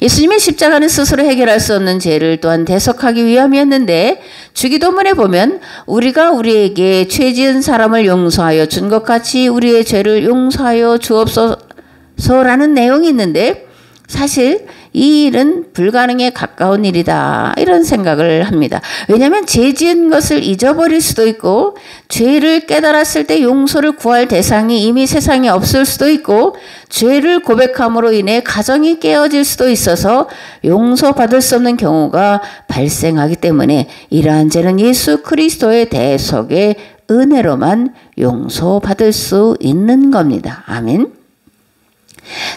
예수님의 십자가는 스스로 해결할 수 없는 죄를 또한 대속하기 위함이었는데 주기도문에 보면 우리가 우리에게 죄 지은 사람을 용서하여 준 것 같이 우리의 죄를 용서하여 주옵소서라는 내용이 있는데 사실 이 일은 불가능에 가까운 일이다 이런 생각을 합니다. 왜냐하면 죄 지은 것을 잊어버릴 수도 있고 죄를 깨달았을 때 용서를 구할 대상이 이미 세상에 없을 수도 있고 죄를 고백함으로 인해 가정이 깨어질 수도 있어서 용서받을 수 없는 경우가 발생하기 때문에 이러한 죄는 예수 그리스도의 대속의 은혜로만 용서받을 수 있는 겁니다. 아멘.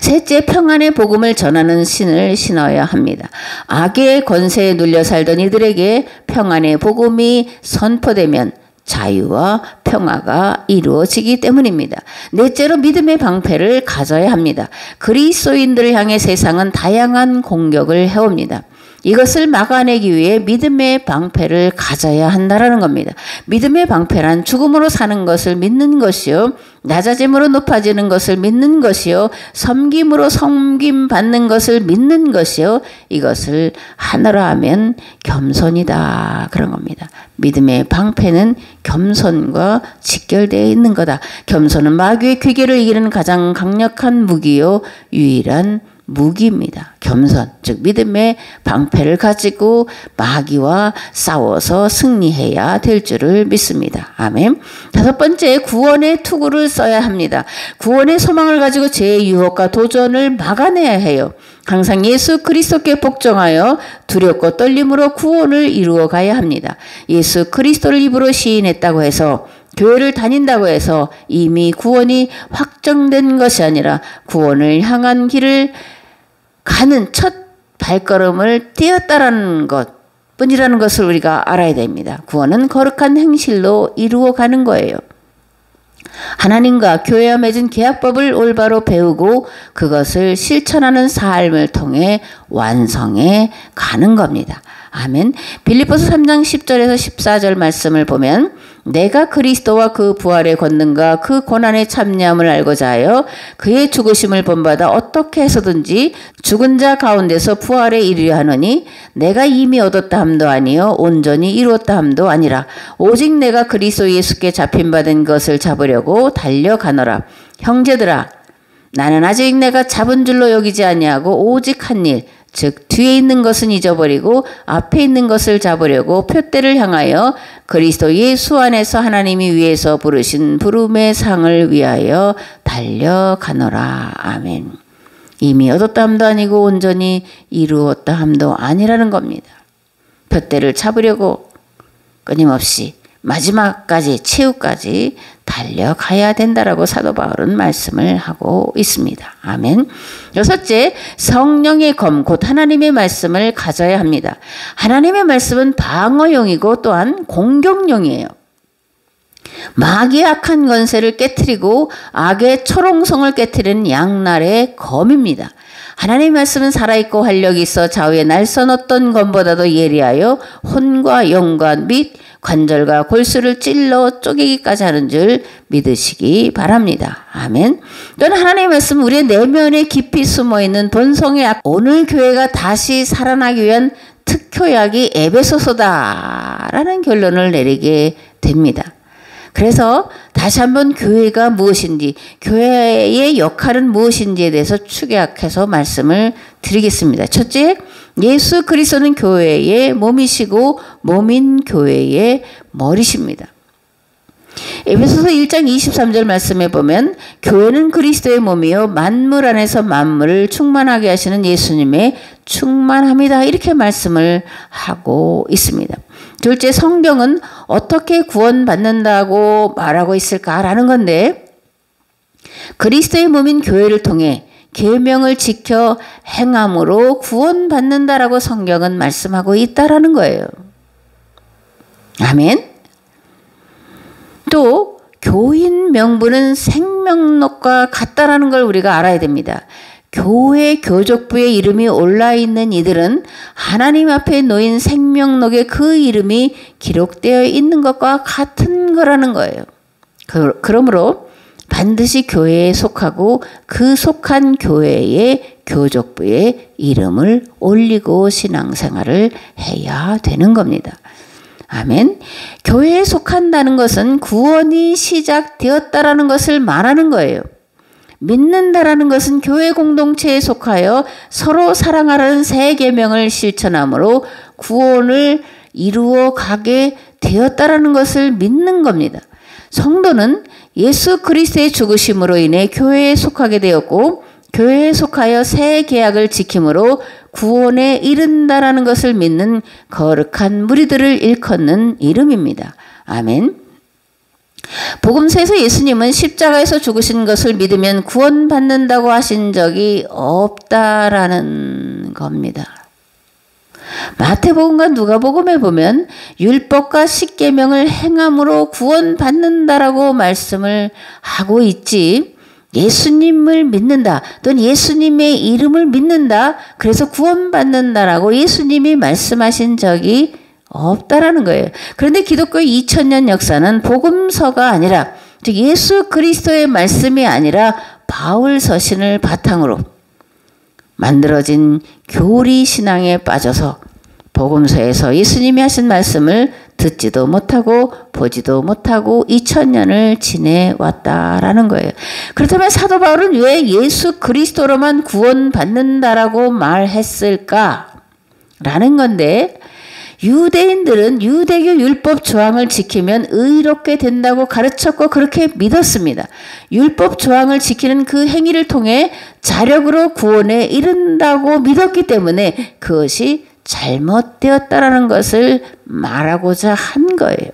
셋째, 평안의 복음을 전하는 신을 신어야 합니다. 악의 권세에 눌려 살던 이들에게 평안의 복음이 선포되면 자유와 평화가 이루어지기 때문입니다. 넷째로 믿음의 방패를 가져야 합니다. 그리스도인들을 향해 세상은 다양한 공격을 해옵니다. 이것을 막아내기 위해 믿음의 방패를 가져야 한다라는 겁니다. 믿음의 방패란 죽음으로 사는 것을 믿는 것이요, 낮아짐으로 높아지는 것을 믿는 것이요, 섬김으로 섬김 받는 것을 믿는 것이요, 이것을 하나로 하면 겸손이다 그런 겁니다. 믿음의 방패는 겸손과 직결되어 있는 거다. 겸손은 마귀의 괴계를 이기는 가장 강력한 무기요, 유일한 무기입니다. 겸손, 즉 믿음의 방패를 가지고 마귀와 싸워서 승리해야 될 줄을 믿습니다. 아멘. 다섯 번째, 구원의 투구를 써야 합니다. 구원의 소망을 가지고 죄의 유혹과 도전을 막아내야 해요. 항상 예수 그리스도께 복종하여 두렵고 떨림으로 구원을 이루어 가야 합니다. 예수 그리스도를 입으로 시인했다고 해서 교회를 다닌다고 해서 이미 구원이 확정된 것이 아니라 구원을 향한 길을 가는 첫 발걸음을 띄었다라는 것 뿐이라는 것을 우리가 알아야 됩니다. 구원은 거룩한 행실로 이루어가는 거예요. 하나님과 교회와 맺은 계약법을 올바로 배우고 그것을 실천하는 삶을 통해 완성해 가는 겁니다. 아멘. 빌립보서 3장 10절에서 14절 말씀을 보면 내가 그리스도와 그 부활의 권능과 그 고난의 참여함을 알고자 하여 그의 죽으심을 본받아 어떻게 해서든지 죽은 자 가운데서 부활에 이르려 하노니 내가 이미 얻었다 함도 아니요 온전히 이루었다 함도 아니라 오직 내가 그리스도 예수께 잡힌받은 것을 잡으려고 달려가노라. 형제들아, 나는 아직 내가 잡은 줄로 여기지 아니하고 오직 한 일, 즉 뒤에 있는 것은 잊어버리고 앞에 있는 것을 잡으려고 표대를 향하여 그리스도 예수 안에서 하나님이 위에서 부르신 부름의 상을 위하여 달려가노라. 아멘. 이미 얻었다 함도 아니고 온전히 이루었다 함도 아니라는 겁니다. 표대를 잡으려고 끊임없이 마지막까지 최후까지 달려가야 된다라고 사도 바울은 말씀을 하고 있습니다. 아멘. 여섯째, 성령의 검, 곧 하나님의 말씀을 가져야 합니다. 하나님의 말씀은 방어용이고 또한 공격용이에요. 마귀의 악한 권세를 깨트리고 악의 초롱성을 깨트리는 양날의 검입니다. 하나님의 말씀은 살아있고 활력이 있어 좌우에 날선 어떤 검보다도 예리하여 혼과 영과 및 관절과 골수를 찔러 쪼개기까지 하는 줄 믿으시기 바랍니다. 아멘. 또한 하나님의 말씀은 우리의 내면에 깊이 숨어있는 본성의 악, 오늘 교회가 다시 살아나기 위한 특효약이 에베소서다라는 결론을 내리게 됩니다. 그래서 다시 한번 교회가 무엇인지, 교회의 역할은 무엇인지에 대해서 축약해서 말씀을 드리겠습니다. 첫째, 예수 그리스도는 교회의 몸이시고 몸인 교회의 머리십니다. 에베소서 1장 23절 말씀에 보면 교회는 그리스도의 몸이요 만물 안에서 만물을 충만하게 하시는 예수님의 충만함이다 이렇게 말씀을 하고 있습니다. 둘째, 성경은 어떻게 구원받는다고 말하고 있을까라는 건데 그리스도의 몸인 교회를 통해 계명을 지켜 행함으로 구원받는다라고 성경은 말씀하고 있다라는 거예요. 아멘. 또 교인 명부는 생명록과 같다라는 걸 우리가 알아야 됩니다. 교회 교족부에 이름이 올라있는 이들은 하나님 앞에 놓인 생명록에 그 이름이 기록되어 있는 것과 같은 거라는 거예요. 그러므로 반드시 교회에 속하고 그 속한 교회의 교족부에 이름을 올리고 신앙생활을 해야 되는 겁니다. 아멘. 교회에 속한다는 것은 구원이 시작되었다라는 것을 말하는 거예요. 믿는다라는 것은 교회 공동체에 속하여 서로 사랑하라는 새 계명을 실천함으로 구원을 이루어 가게 되었다라는 것을 믿는 겁니다. 성도는 예수 그리스도의 죽으심으로 인해 교회에 속하게 되었고 교회에 속하여 새 계약을 지킴으로 구원에 이른다라는 것을 믿는 거룩한 무리들을 일컫는 이름입니다. 아멘. 복음서에서 예수님은 십자가에서 죽으신 것을 믿으면 구원받는다고 하신 적이 없다라는 겁니다. 마태복음과 누가복음에 보면 율법과 십계명을 행함으로 구원받는다라고 말씀을 하고 있지, 예수님을 믿는다 또는 예수님의 이름을 믿는다 그래서 구원받는다라고 예수님이 말씀하신 적이 없다라는 거예요. 그런데 기독교의 2000년 역사는 복음서가 아니라, 즉 예수 그리스도의 말씀이 아니라 바울 서신을 바탕으로 만들어진 교리 신앙에 빠져서 복음서에서 예수님이 하신 말씀을 듣지도 못하고 보지도 못하고 2000년을 지내왔다라는 거예요. 그렇다면 사도 바울은 왜 예수 그리스도로만 구원받는다라고 말했을까? 라는 건데, 유대인들은 유대교 율법 조항을 지키면 의롭게 된다고 가르쳤고 그렇게 믿었습니다. 율법 조항을 지키는 그 행위를 통해 자력으로 구원에 이른다고 믿었기 때문에 그것이 잘못되었다라는 것을 말하고자 한 거예요.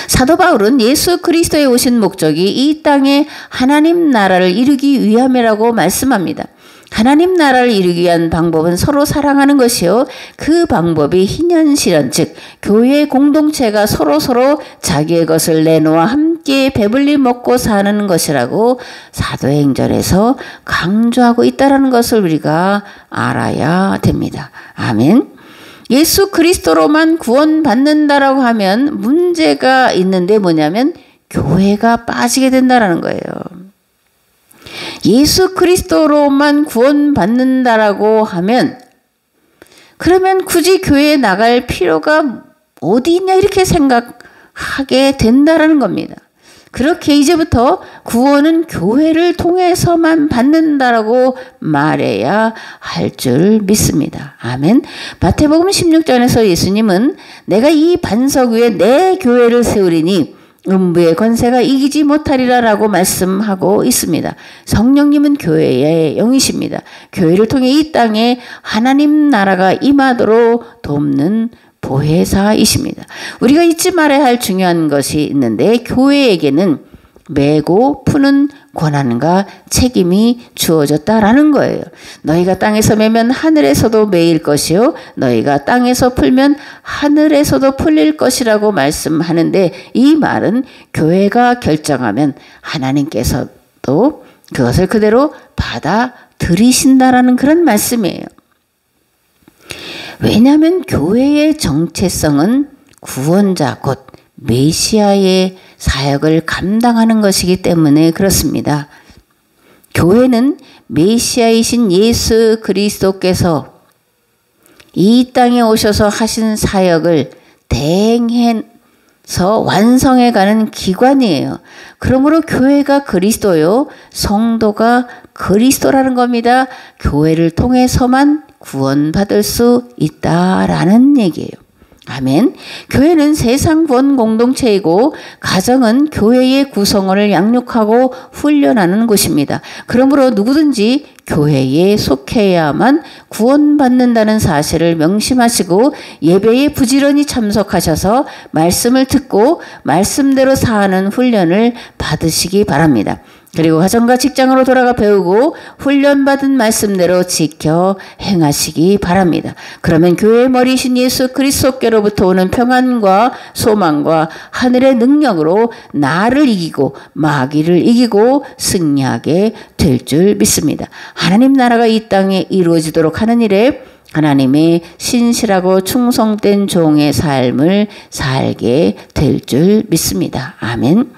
사도 바울은 예수 그리스도에 오신 목적이 이 땅에 하나님 나라를 이루기 위함이라고 말씀합니다. 하나님 나라를 이루기 위한 방법은 서로 사랑하는 것이요, 그 방법이 희년실현, 즉 교회 공동체가 서로 자기의 것을 내놓아 함께 배불리 먹고 사는 것이라고 사도행전에서 강조하고 있다는 것을 우리가 알아야 됩니다. 아멘. 예수 그리스도로만 구원받는다라고 하면 문제가 있는데 뭐냐면 교회가 빠지게 된다는 거예요. 예수 그리스도로만 구원받는다라고 하면 그러면 굳이 교회에 나갈 필요가 어디 있냐 이렇게 생각하게 된다라는 겁니다. 그렇게 이제부터 구원은 교회를 통해서만 받는다라고 말해야 할 줄 믿습니다. 아멘. 마태복음 16장에서 예수님은 내가 이 반석 위에 내 교회를 세우리니 음부의 권세가 이기지 못하리라 라고 말씀하고 있습니다. 성령님은 교회의 영이십니다. 교회를 통해 이 땅에 하나님 나라가 임하도록 돕는 보혜사이십니다. 우리가 잊지 말아야 할 중요한 것이 있는데, 교회에게는 메고 푸는 권한과 책임이 주어졌다라는 거예요. 너희가 땅에서 매면 하늘에서도 매일 것이요, 너희가 땅에서 풀면 하늘에서도 풀릴 것이라고 말씀하는데, 이 말은 교회가 결정하면 하나님께서도 그것을 그대로 받아들이신다라는 그런 말씀이에요. 왜냐하면 교회의 정체성은 구원자 곧 메시아의 사역을 감당하는 것이기 때문에 그렇습니다. 교회는 메시아이신 예수 그리스도께서 이 땅에 오셔서 하신 사역을 대행해서 완성해가는 기관이에요. 그러므로 교회가 그리스도요, 성도가 그리스도라는 겁니다. 교회를 통해서만 구원받을 수 있다라는 얘기예요. 아멘. 교회는 세상 구원 공동체이고 가정은 교회의 구성원을 양육하고 훈련하는 곳입니다. 그러므로 누구든지 교회에 속해야만 구원받는다는 사실을 명심하시고 예배에 부지런히 참석하셔서 말씀을 듣고 말씀대로 사는 훈련을 받으시기 바랍니다. 그리고 가정과 직장으로 돌아가 배우고 훈련받은 말씀대로 지켜 행하시기 바랍니다. 그러면 교회의 머리이신 예수 그리스도께로부터 오는 평안과 소망과 하늘의 능력으로 나를 이기고 마귀를 이기고 승리하게 될 줄 믿습니다. 하나님 나라가 이 땅에 이루어지도록 하는 일에 하나님의 신실하고 충성된 종의 삶을 살게 될 줄 믿습니다. 아멘.